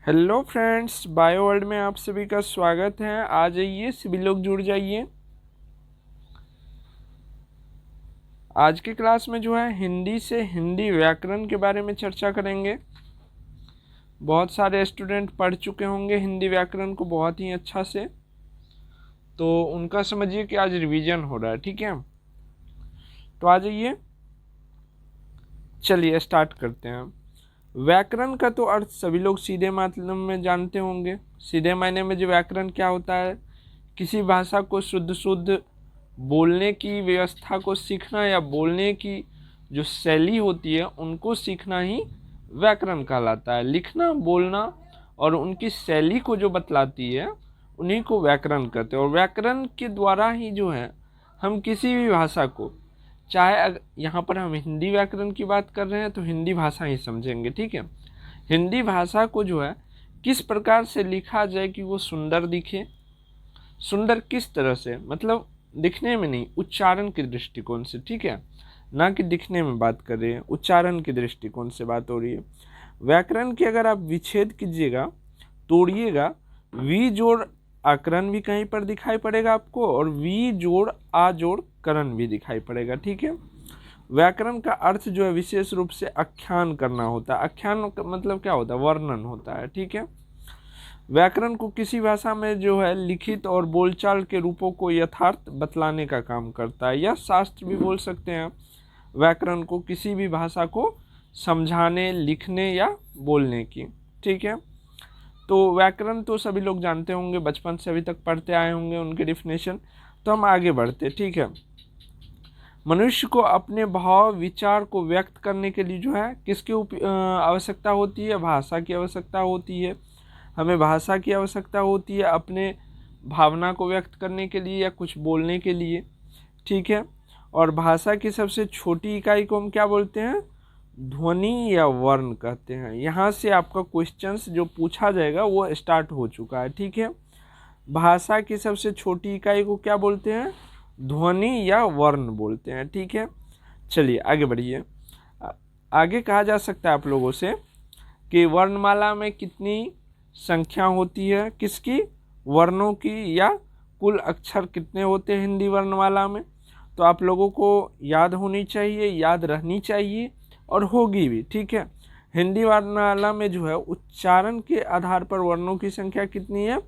Hello friends, bio world में आप सभी का स्वागत है। आ जाइए, सभी लोग जुड़ जाइए। आज की क्लास में जो है हिंदी से हिंदी व्याकरण के बारे में चर्चा करेंगे। बहुत सारे स्टूडेंट पढ़ चुके होंगे हिंदी व्याकरण को बहुत ही अच्छा से, तो उनका समझिए कि आज रिवीजन हो रहा है। ठीक है, तो आ जाइए, चलिए स्टार्ट करते हैं। व्याकरण का तो अर्थ सभी लोग सीधे मतलब में जानते होंगे। सीधे मायने में जो व्याकरण क्या होता है, किसी भाषा को शुद्ध शुद्ध बोलने की व्यवस्था को सीखना या बोलने की जो शैली होती है उनको सीखना ही व्याकरण कहलाता है। लिखना, बोलना और उनकी शैली को जो बतलाती है उन्हीं को व्याकरण कहते हैं। और व्याकरण के द्वारा ही जो है हम किसी भी भाषा को, चाहे अगर यहाँ पर हम हिंदी व्याकरण की बात कर रहे हैं तो हिंदी भाषा ही समझेंगे। ठीक है, हिंदी भाषा को जो है किस प्रकार से लिखा जाए कि वो सुंदर दिखे। सुंदर किस तरह से, मतलब दिखने में नहीं, उच्चारण के दृष्टिकोण से। ठीक है, ना कि दिखने में बात कर रहे हैं, उच्चारण के दृष्टिकोण से बात हो रही है। व्याकरण की अगर आप विच्छेद कीजिएगा, तोड़िएगा, वी जोड़ आकरण भी कहीं पर दिखाई पड़ेगा आपको और वी जोड़ आ जोड़ करण भी दिखाई पड़ेगा। ठीक है, व्याकरण का अर्थ जो है विशेष रूप से आख्यान करना होता है। आख्यान का मतलब क्या होता है, वर्णन होता है। ठीक है, व्याकरण को किसी भाषा में जो है लिखित और बोलचाल के रूपों को यथार्थ बतलाने का काम करता है, या शास्त्र भी बोल सकते हैं व्याकरण को, किसी भी भाषा को समझाने, लिखने या बोलने की। ठीक है, तो व्याकरण तो सभी लोग जानते होंगे, बचपन से अभी तक पढ़ते आए होंगे उनके डिफिनेशन। तो हम आगे बढ़ते। ठीक है, मनुष्य को अपने भाव विचार को व्यक्त करने के लिए जो है किसकी आवश्यकता होती है, भाषा की आवश्यकता होती है। हमें भाषा की आवश्यकता होती है अपने भावना को व्यक्त करने के लिए या कुछ बोलने के लिए। ठीक है, और भाषा की सबसे छोटी इकाई को हम क्या बोलते हैं, ध्वनि या वर्ण कहते हैं। यहाँ से आपका क्वेश्चंस जो पूछा जाएगा वो स्टार्ट हो चुका है। ठीक है, भाषा की सबसे छोटी इकाई को क्या बोलते हैं, ध्वनि या वर्ण बोलते हैं। ठीक है, चलिए आगे बढ़िए। आगे कहा जा सकता है आप लोगों से कि वर्णमाला में कितनी संख्या होती है, किसकी, वर्णों की, या कुल अक्षर कितने होते हैं हिंदी वर्णमाला में। तो आप लोगों को याद होनी चाहिए, याद रहनी चाहिए और होगी भी। ठीक है, हिंदी वर्णमाला में जो है उच्चारण के आधार पर वर्णों की संख्या कितनी है,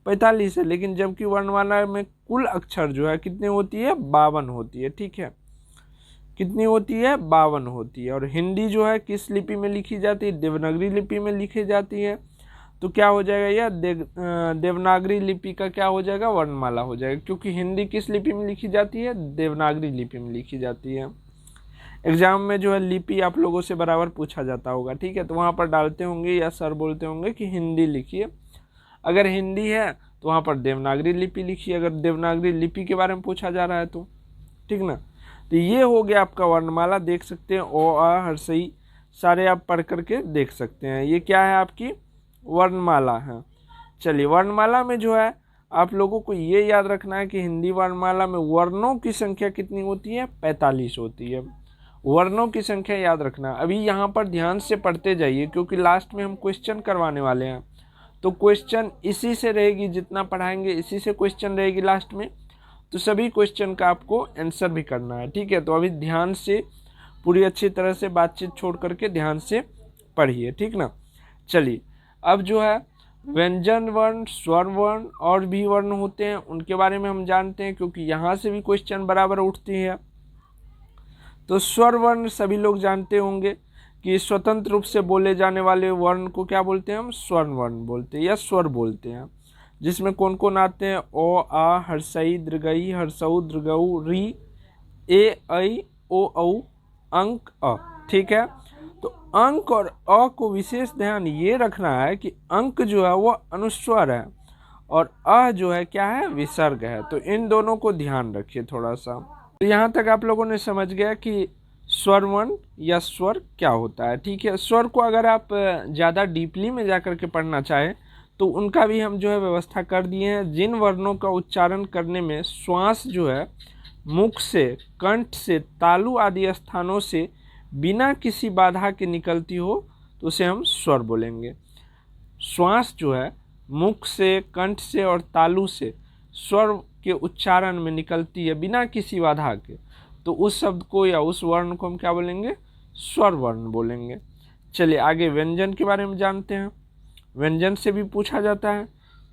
45 है। लेकिन जबकि वर्णमाला में कुल अक्षर जो है कितने होती है, 52 होती है। ठीक है, कितनी होती है, 52 होती है। और हिंदी जो है किस लिपि में लिखी जाती है, देवनागरी लिपि में लिखी जाती है। तो क्या हो जाएगा, यह देवनागरी लिपि का क्या हो जाएगा, वर्णमाला हो जाएगा, क्योंकि हिंदी किस लिपि में लिखी जाती है, देवनागरी लिपि में लिखी जाती है। एग्जाम में जो है लिपि आप लोगों से बराबर पूछा जाता होगा। ठीक है, तो वहाँ पर डालते होंगे या सर बोलते होंगे कि हिंदी लिखिए। अगर हिंदी है तो वहाँ पर देवनागरी लिपि लिखिए, अगर देवनागरी लिपि के बारे में पूछा जा रहा है तो। ठीक ना, तो ये हो गया आपका वर्णमाला। देख सकते हैं ओ आ हर्षई सारे आप पढ़ करके देख सकते हैं, ये क्या है, आपकी वर्णमाला है। चलिए, वर्णमाला में जो है आप लोगों को ये याद रखना है कि हिंदी वर्णमाला में वर्णों की संख्या कितनी होती है, 45 होती है। वर्णों की संख्या याद रखना। अभी यहाँ पर ध्यान से पढ़ते जाइए क्योंकि लास्ट में हम क्वेश्चन करवाने वाले हैं। तो क्वेश्चन इसी से रहेगी, जितना पढ़ाएंगे इसी से क्वेश्चन रहेगी लास्ट में। तो सभी क्वेश्चन का आपको आंसर भी करना है। ठीक है, तो अभी ध्यान से पूरी अच्छी तरह से बातचीत छोड़ करके ध्यान से पढ़िए। ठीक ना, चलिए अब जो है व्यंजन वर्ण, स्वर वर्ण और भी वर्ण होते हैं, उनके बारे में हम जानते हैं क्योंकि यहाँ से भी क्वेश्चन बराबर उठती है। तो स्वर वर्ण सभी लोग जानते होंगे कि स्वतंत्र रूप से बोले जाने वाले वर्ण को क्या बोलते हैं, हम स्वर वर्ण बोलते हैं या स्वर बोलते हैं। जिसमें कौन कौन आते हैं, ओ आ हर्षई दीर्घई हर्षऊ दीर्घऊ री ए ऐ ओ औ अंक अ। ठीक है, तो अंक और अ को विशेष ध्यान ये रखना है कि अंक जो है वो अनुस्वर है और अ जो है क्या है, विसर्ग है। तो इन दोनों को ध्यान रखिए थोड़ा सा। तो यहाँ तक आप लोगों ने समझ गया कि स्वर वर्ण या स्वर क्या होता है। ठीक है, स्वर को अगर आप ज़्यादा डीपली में जाकर के पढ़ना चाहें तो उनका भी हम जो है व्यवस्था कर दिए हैं। जिन वर्णों का उच्चारण करने में श्वास जो है मुख से, कंठ से, तालु आदि स्थानों से बिना किसी बाधा के निकलती हो तो उसे हम स्वर बोलेंगे। श्वास जो है मुख से, कंठ से और तालु से स्वर के उच्चारण में निकलती है बिना किसी बाधा के, तो उस शब्द को या उस वर्ण को हम क्या बोलेंगे? स्वर वर्ण बोलेंगे। चलिए आगे व्यंजन के बारे में जानते हैं। व्यंजन से भी पूछा जाता है,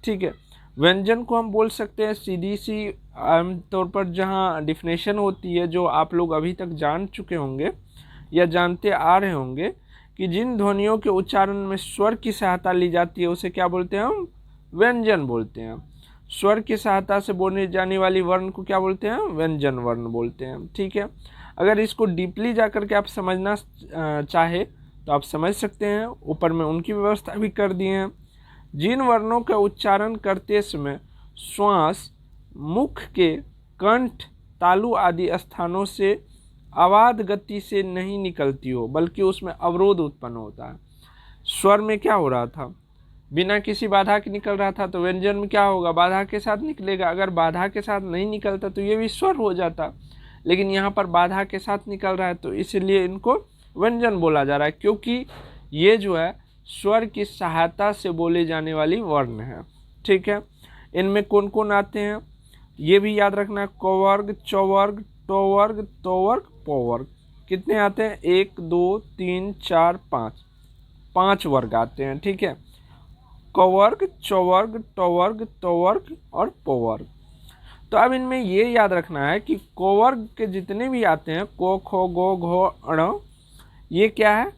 ठीक है। व्यंजन को हम बोल सकते हैं सीधी सी आमतौर पर जहाँ डिफिनेशन होती है, जो आप लोग अभी तक जान चुके होंगे या जानते आ रहे होंगे, कि जिन ध्वनियों के उच्चारण में स्वर की सहायता ली जाती है उसे क्या बोलते हैं? हम व्यंजन बोलते हैं। स्वर की सहायता से बोले जाने वाली वर्ण को क्या बोलते हैं? व्यंजन वर्ण बोलते हैं, ठीक है। अगर इसको डीपली जाकर के आप समझना चाहे तो आप समझ सकते हैं, ऊपर में उनकी व्यवस्था भी कर दिए हैं। जिन वर्णों का उच्चारण करते समय श्वास मुख के, कंठ, तालु आदि स्थानों से अबाध गति से नहीं निकलती हो, बल्कि उसमें अवरोध उत्पन्न होता है। स्वर में क्या हो रहा था? बिना किसी बाधा के निकल रहा था, तो व्यंजन में क्या होगा? बाधा के साथ निकलेगा। अगर बाधा के साथ नहीं निकलता तो ये भी स्वर हो जाता, लेकिन यहाँ पर बाधा के साथ निकल रहा है, तो इसलिए इनको व्यंजन बोला जा रहा है, क्योंकि ये जो है स्वर की सहायता से बोले जाने वाली वर्ण है, ठीक है। इनमें कौन कौन आते हैं ये भी याद रखना है। कवर्ग, चौवर्ग, टोवर्ग, तोवर्ग, पोवर्ग। कितने आते हैं? 1 2 3 4 5, 5 वर्ग आते हैं, ठीक है। कवर्ग, चौवर्ग, टोवर्ग, तोवर्ग और पोवर्ग। तो अब इनमें ये याद रखना है कि कोवर्ग के जितने भी आते हैं, को, खो, गो, घो, अण, ये क्या है?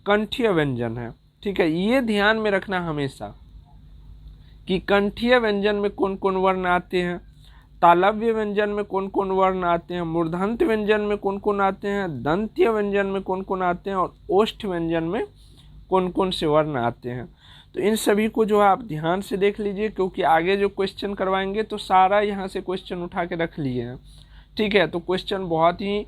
कंठीय व्यंजन है, ठीक है। ये ध्यान में रखना हमेशा कि कंठीय व्यंजन में कौन कौन वर्ण आते हैं, तालव्य व्यंजन में कौन कौन वर्ण आते हैं, मूर्धन्य व्यंजन में कौन कौन आते हैं, दंत्य व्यंजन में कौन कौन आते हैं, और ओष्ठ व्यंजन में कौन कौन से वर्ण आते हैं। तो इन सभी को जो है आप ध्यान से देख लीजिए, क्योंकि आगे जो क्वेश्चन करवाएंगे तो सारा यहाँ से क्वेश्चन उठा के रख लिए हैं, ठीक है। तो क्वेश्चन बहुत ही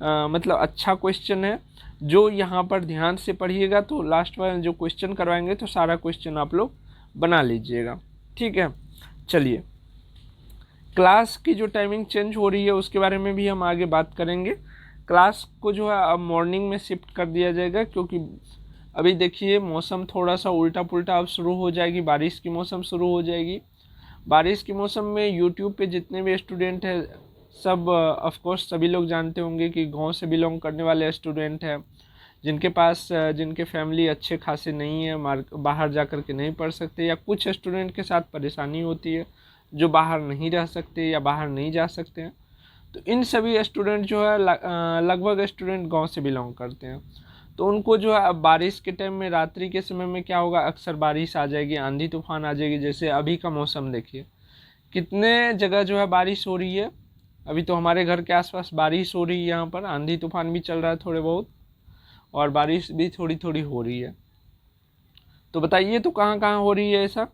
मतलब अच्छा क्वेश्चन है, जो यहाँ पर ध्यान से पढ़िएगा तो लास्ट में जो क्वेश्चन करवाएंगे तो सारा क्वेश्चन आप लोग बना लीजिएगा, ठीक है। चलिए, क्लास की जो टाइमिंग चेंज हो रही है उसके बारे में भी हम आगे बात करेंगे। क्लास को जो है अब मॉर्निंग में शिफ्ट कर दिया जाएगा, क्योंकि अभी देखिए मौसम थोड़ा सा उल्टा पुल्टा अब शुरू हो जाएगी, बारिश की मौसम शुरू हो जाएगी। बारिश के मौसम में यूट्यूब पे जितने भी स्टूडेंट हैं सब ऑफ कोर्स सभी लोग जानते होंगे कि गांव से बिलोंग करने वाले स्टूडेंट हैं, जिनके पास जिनके फैमिली अच्छे खासे नहीं है, बाहर जा कर के नहीं पढ़ सकते, या कुछ स्टूडेंट के साथ परेशानी होती है जो बाहर नहीं रह सकते या बाहर नहीं जा सकते हैं। तो इन सभी स्टूडेंट जो है लगभग स्टूडेंट गांव से बिलोंग करते हैं, तो उनको जो है अब बारिश के टाइम में, रात्रि के समय में क्या होगा, अक्सर बारिश आ जाएगी, आंधी तूफान आ जाएगी। जैसे अभी का मौसम देखिए, कितने जगह जो है बारिश हो रही है। अभी तो हमारे घर के आसपास बारिश हो रही है, यहाँ पर आंधी तूफान भी चल रहा है थोड़े बहुत, और बारिश भी थोड़ी थोड़ी हो रही है। तो बताइए तो कहाँ कहाँ हो रही है ऐसा?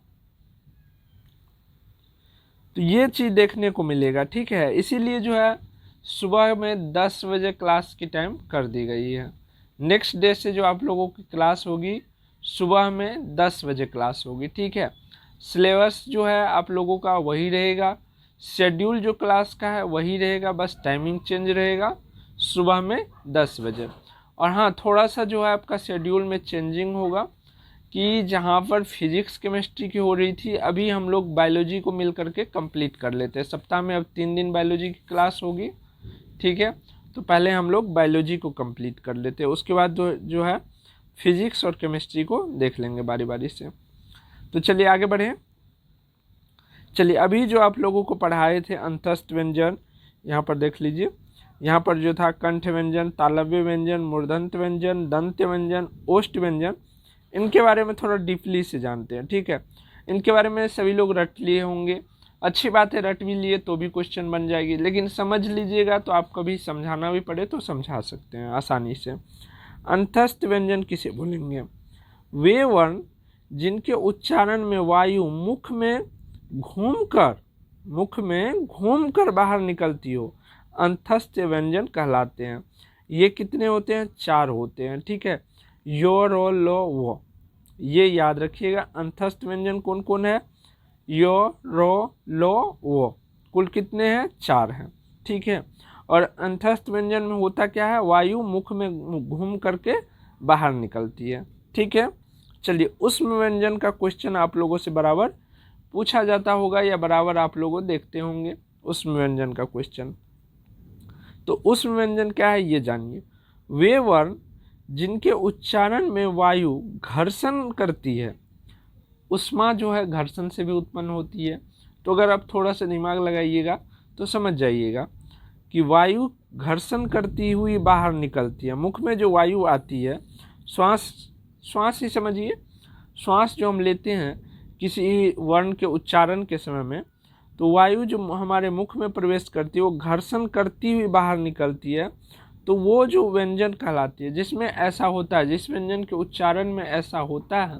तो ये चीज़ देखने को मिलेगा, ठीक है। इसीलिए जो है सुबह में 10 बजे क्लास की टाइम कर दी गई है। नेक्स्ट डे से जो आप लोगों की क्लास होगी सुबह में 10 बजे क्लास होगी, ठीक है। सिलेबस जो है आप लोगों का वही रहेगा, शेड्यूल जो क्लास का है वही रहेगा, बस टाइमिंग चेंज रहेगा सुबह में 10 बजे। और हाँ, थोड़ा सा जो है आपका शेड्यूल में चेंजिंग होगा कि जहाँ पर फिजिक्स केमिस्ट्री की हो रही थी, अभी हम लोग बायोलॉजी को मिल करके कंप्लीट कर लेते हैं। सप्ताह में अब 3 दिन बायोलॉजी की क्लास होगी, ठीक है। तो पहले हम लोग बायोलॉजी को कंप्लीट कर लेते हैं, उसके बाद जो है फिजिक्स और केमिस्ट्री को देख लेंगे बारी बारी से। तो चलिए आगे बढ़ें। चलिए, अभी जो आप लोगों को पढ़ाए थे अंतस्थ व्यंजन, यहाँ पर देख लीजिए। यहाँ पर जो था कंठ व्यंजन, तालव्य व्यंजन, मूर्धन्य व्यंजन, दंत्य व्यंजन, ओष्ठ व्यंजन, इनके बारे में थोड़ा डीपली से जानते हैं, ठीक है। इनके बारे में सभी लोग रट लिए होंगे, अच्छी बात है, रट भी लिए तो भी क्वेश्चन बन जाएगी, लेकिन समझ लीजिएगा तो आप कभी समझाना भी पड़े तो समझा सकते हैं आसानी से। अंतस्थ व्यंजन किसे बोलेंगे? वे वर्ण जिनके उच्चारण में वायु मुख में घूमकर बाहर निकलती हो, अंतस्थ व्यंजन कहलाते हैं। ये कितने होते हैं? 4 होते हैं, ठीक है। यो, रो, लो, वो, ये याद रखिएगा। अंतस्थ व्यंजन कौन कौन है? यो, रो, लो, वो, कुल कितने हैं? 4 हैं, ठीक है। और अंतस्थ व्यंजन में होता क्या है? वायु मुख में घूम करके बाहर निकलती है, ठीक है। चलिए उष्म व्यंजन का क्वेश्चन आप लोगों से बराबर पूछा जाता होगा या बराबर आप लोगों देखते होंगे उष्म व्यंजन का क्वेश्चन। तो उष्म व्यंजन क्या है ये जानिए। वे वर्ण जिनके उच्चारण में वायु घर्षण करती है, उष्मा जो है घर्षण से भी उत्पन्न होती है। तो अगर आप थोड़ा सा दिमाग लगाइएगा तो समझ जाइएगा कि वायु घर्षण करती हुई बाहर निकलती है। मुख में जो वायु आती है, श्वास ही समझिए, श्वास जो हम लेते हैं किसी वर्ण के उच्चारण के समय में, तो वायु जो हमारे मुख में प्रवेश करती है वो घर्षण करती हुई बाहर निकलती है। तो वो जो व्यंजन कहलाती है जिसमें ऐसा होता है, जिस व्यंजन के उच्चारण में ऐसा होता है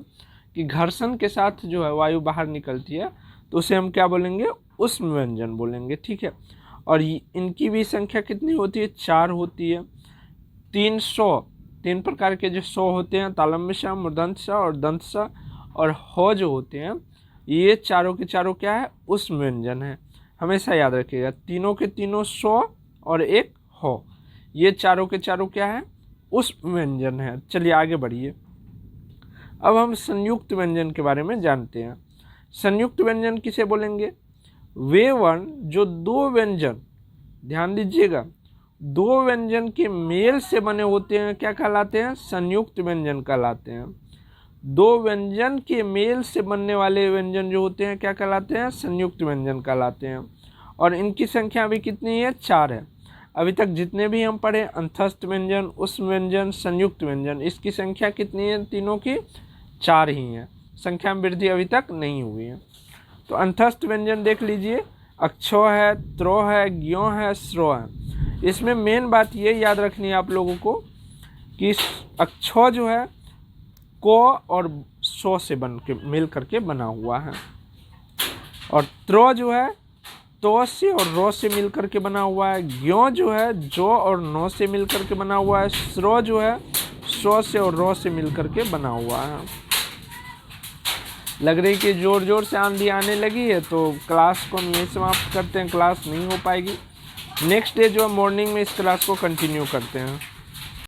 कि घर्षण के साथ जो है वायु बाहर निकलती है, तो उसे हम क्या बोलेंगे, उष्म व्यंजन बोलेंगे। ठीक है। और इनकी भी संख्या कितनी होती है, 4 होती है। 3 प्रकार के जो सौ होते हैं, तालम्य सा, मूर्धन्य सा और दंत सा और हो जो होते हैं, ये चारों के चारों क्या है, उष्म व्यंजन है। हमेशा याद रखिएगा, तीनों के तीनों सौ और एक हो, ये चारों के चारों क्या है, उष्म व्यंजन है। चलिए आगे बढ़िए। अब हम संयुक्त व्यंजन के बारे में जानते हैं। संयुक्त व्यंजन किसे बोलेंगे, वे वर्ण जो दो व्यंजन, ध्यान दीजिएगा, दो व्यंजन के मेल से बने होते हैं, क्या कहलाते हैं, संयुक्त व्यंजन कहलाते हैं। दो व्यंजन के मेल से बनने वाले व्यंजन जो होते हैं क्या कहलाते हैं, संयुक्त व्यंजन कहलाते हैं। और इनकी संख्या भी कितनी है, 4 है। अभी तक जितने भी हम पढ़े, अंतस्थ व्यंजन, उष्म व्यंजन, संयुक्त व्यंजन, इसकी संख्या कितनी है, तीनों की 4 ही है। संख्या में वृद्धि अभी तक नहीं हुई है। तो अंतस्थ व्यंजन देख लीजिए, अक्षो है, त्रो है, ज्ञो है, श्रो है। इसमें मेन बात ये याद रखनी है आप लोगों को कि अक्षो जो है को और सो से बन के मिल करके बना हुआ है, और त्रो जो है तो से और रो से मिल करके बना हुआ है। ज्ञो जो है जो और नो से मिल करके बना हुआ है। श्रो जो है सो से और रो से मिल करके बना हुआ है। लग रही कि जोर जोर से आंधी आने लगी है, तो क्लास को नहीं समाप्त करते हैं, क्लास नहीं हो पाएगी। नेक्स्ट डे जो है मॉर्निंग में इस क्लास को कंटिन्यू करते हैं।